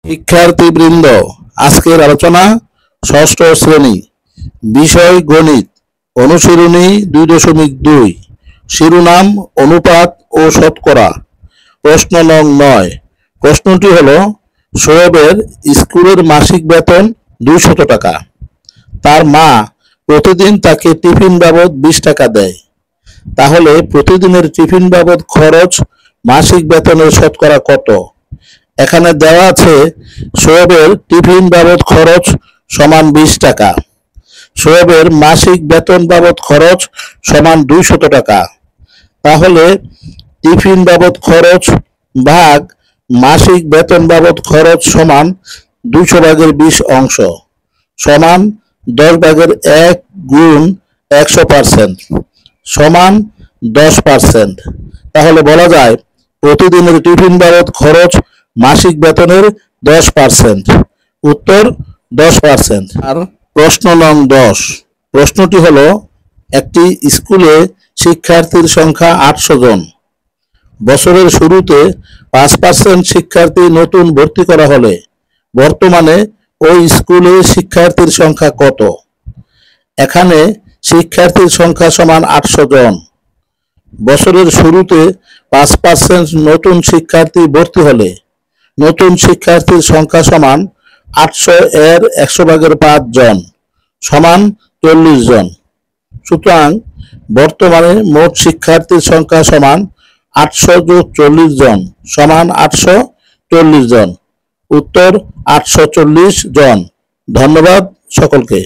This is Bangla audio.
শিক্ষার্থীবৃন্দ, আজকের আলোচনা ষষ্ঠ শ্রেণী, বিষয় গণিত, অনুশীলনী 2.2, শিরোনাম অনুপাত ও শতকরা। প্রশ্ন নং 9। প্রশ্নটি হলো, শোয়েবের স্কুলের মাসিক বেতন 200 টাকা। তার মা প্রতিদিন তাকে টিফিন বাবদ 20 টাকা দেয়। তাহলে প্রতিদিনের টিফিন বাবদ খরচ মাসিক বেতনের শতকরা কত? এখানে দেওয়া আছে শোয়েবের টিফিন বাবদ খরচ সমান 20 টাকা। শোয়েবের মাসিক বেতন বাবদ খরচ সমান 200 টাকা। তাহলে টিফিন বাবদ খরচ ভাগ মাসিক বেতন বাবদ খরচ সমান 200 ভাগের 20 অংশ সমান 10 ভাগের 1 গুণ 100% সমান 10%। তাহলে বলা যায় প্রতিদিনের টিফিন বাবদ খরচ মাসিক বেতনের 10%। উত্তর 10%। আর প্রশ্ন নং 10। প্রশ্নটি হলো, একটি স্কুলে শিক্ষার্থীর সংখ্যা 800 জন। বছরের শুরুতে 5% শিক্ষার্থী নতুন ভর্তি করা হলে বর্তমানে ওই স্কুলে শিক্ষার্থীর সংখ্যা কত? এখানে শিক্ষার্থীর সংখ্যা সমান 800 জন। বছরের শুরুতে 5% নতুন শিক্ষার্থী ভর্তি হলে নতুন শিক্ষার্থীর সংখ্যা সমান 800 এর 100 ভাগের 5 জন সমান 40 জন। সুতরাং বর্তমানে মোট শিক্ষার্থীর সংখ্যা সমান 800 যোগ 40 জন সমান 840 জন। উত্তর 840 জন। ধন্যবাদ সকলকে।